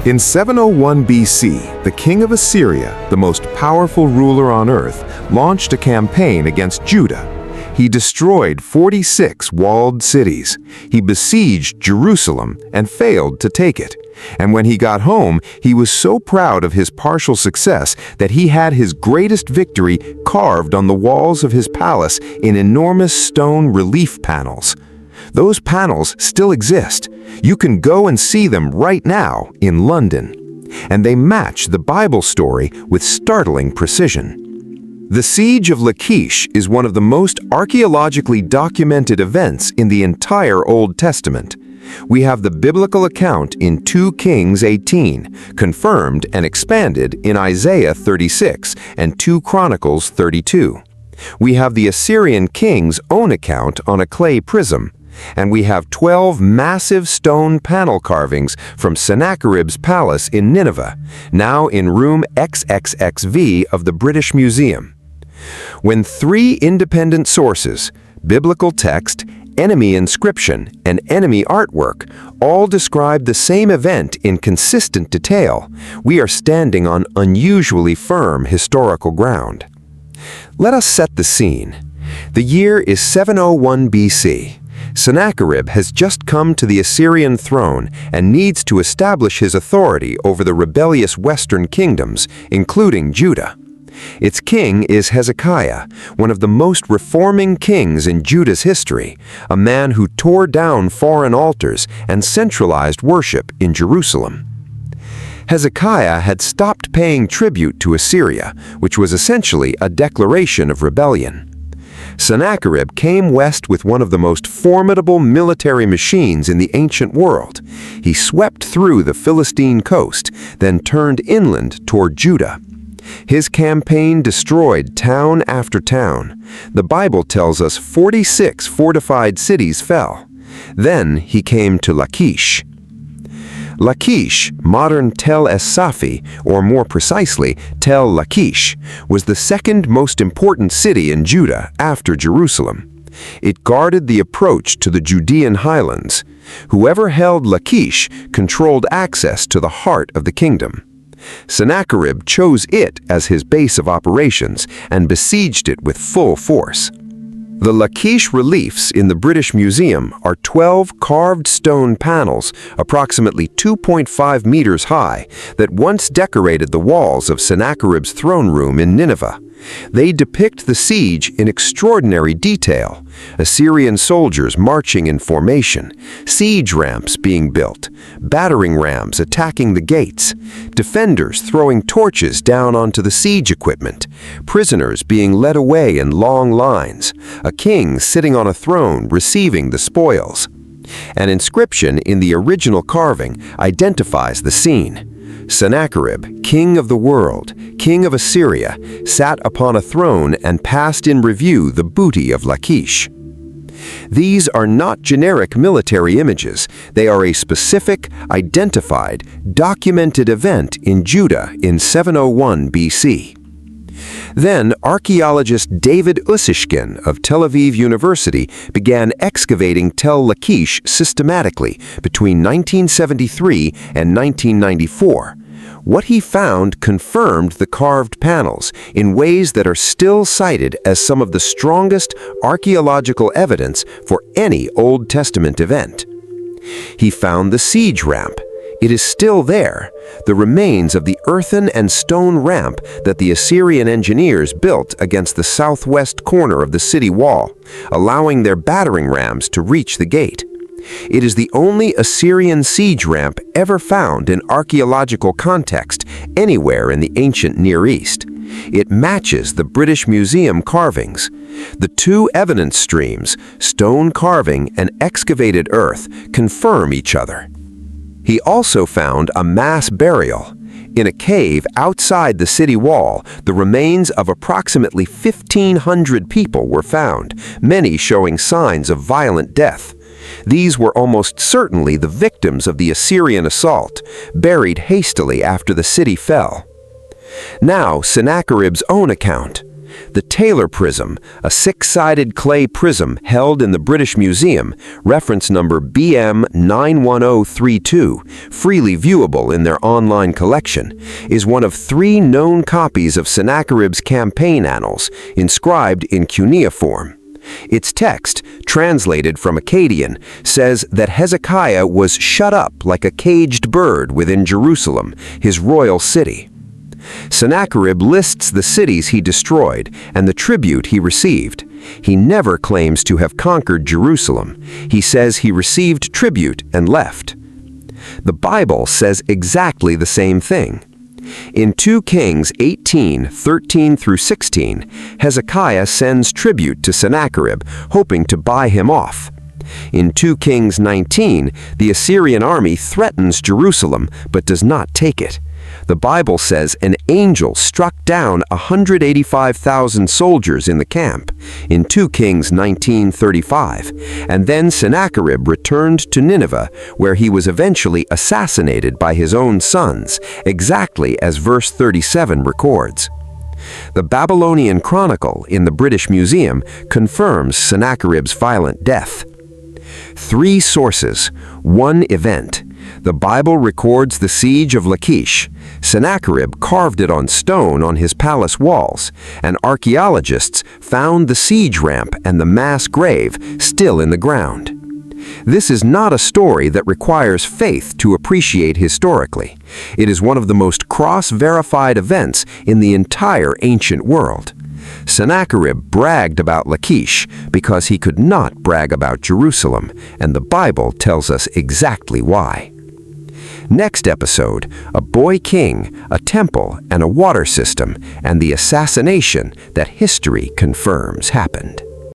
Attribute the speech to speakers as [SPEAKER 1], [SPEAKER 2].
[SPEAKER 1] In 701 BC, the king of Assyria, the most powerful ruler on earth, launched a campaign against Judah. He destroyed 46 walled cities. He besieged Jerusalem and failed to take it. And when he got home, he was so proud of his partial success that he had his greatest victory carved on the walls of his palace in enormous stone relief panels. Those panels still exist. You can go and see them right now in London. And they match the Bible story with startling precision. The Siege of Lachish is one of the most archaeologically documented events in the entire Old Testament. We have the biblical account in 2 Kings 18, confirmed and expanded in Isaiah 36 and 2 Chronicles 32. We have the Assyrian king's own account on a clay prism, and we have 12 massive stone panel carvings from Sennacherib's palace in Nineveh, now in room XXXV of the British Museum. When 3 independent sources, biblical text, enemy inscription, and enemy artwork, all describe the same event in consistent detail, we are standing on unusually firm historical ground. Let us set the scene. The year is 701 BC. Sennacherib has just come to the Assyrian throne and needs to establish his authority over the rebellious western kingdoms, including Judah. Its king is Hezekiah, one of the most reforming kings in Judah's history, a man who tore down foreign altars and centralized worship in Jerusalem. Hezekiah had stopped paying tribute to Assyria, which was essentially a declaration of rebellion. Sennacherib came west with one of the most formidable military machines in the ancient world. He swept through the Philistine coast, then turned inland toward Judah. His campaign destroyed town after town. The Bible tells us 46 fortified cities fell. Then he came to Lachish. Lachish, modern Tel Safi, or more precisely, Tel Lachish, was the second most important city in Judah after Jerusalem. It guarded the approach to the Judean highlands. Whoever held Lachish controlled access to the heart of the kingdom. Sennacherib chose it as his base of operations and besieged it with full force. The Lachish reliefs in the British Museum are 12 carved stone panels, approximately 2.5 meters high, that once decorated the walls of Sennacherib's throne room in Nineveh. They depict the siege in extraordinary detail: Assyrian soldiers marching in formation, siege ramps being built, battering rams attacking the gates, defenders throwing torches down onto the siege equipment, prisoners being led away in long lines, a king sitting on a throne receiving the spoils. An inscription in the original carving identifies the scene. Sennacherib, king of the world, king of Assyria, sat upon a throne and passed in review the booty of Lachish. These are not generic military images. They are a specific, identified, documented event in Judah in 701 BC. Then, archaeologist David Ussishkin of Tel Aviv University began excavating Tel Lachish systematically between 1973 and 1994. What he found confirmed the carved panels in ways that are still cited as some of the strongest archaeological evidence for any Old Testament event. He found the siege ramp. It is still there, the remains of the earthen and stone ramp that the Assyrian engineers built against the southwest corner of the city wall, allowing their battering rams to reach the gate. It is the only Assyrian siege ramp ever found in archaeological context anywhere in the ancient Near East. It matches the British Museum carvings. The 2 evidence streams, stone carving and excavated earth, confirm each other. He also found a mass burial. In a cave outside the city wall, the remains of approximately 1,500 people were found, many showing signs of violent death. These were almost certainly the victims of the Assyrian assault, buried hastily after the city fell. Now, Sennacherib's own account.
[SPEAKER 2] The Taylor prism, a six-sided clay prism held in the British Museum, reference number BM91032, freely viewable in their online collection, is one of 3 known copies of Sennacherib's campaign annals, inscribed in cuneiform. Its text, translated from Akkadian, says that Hezekiah was shut up like a caged bird within Jerusalem, his royal city. Sennacherib lists the cities he destroyed and the tribute he received. He never claims to have conquered Jerusalem. He says he received tribute and left. The Bible says exactly the same thing. In 2 Kings 18:13-16, Hezekiah sends tribute to Sennacherib, hoping to buy him off. In 2 Kings 19, the Assyrian army threatens Jerusalem but does not take it. The Bible says an angel struck down 185,000 soldiers in the camp in 2 Kings 19:35, and then Sennacherib returned to Nineveh, where he was eventually assassinated by his own sons, exactly as verse 37 records. The Babylonian Chronicle in the British Museum confirms Sennacherib's violent death. 3 sources, 1 event. The Bible records the siege of Lachish. Sennacherib carved it on stone on his palace walls, and archaeologists found the siege ramp and the mass grave still in the ground. This is not a story that requires faith to appreciate historically. It is one of the most cross-verified events in the entire ancient world. Sennacherib bragged about Lachish because he could not brag about Jerusalem, and the Bible tells us exactly why. Next episode, a boy king, a temple, and a water system, and the assassination that history confirms happened.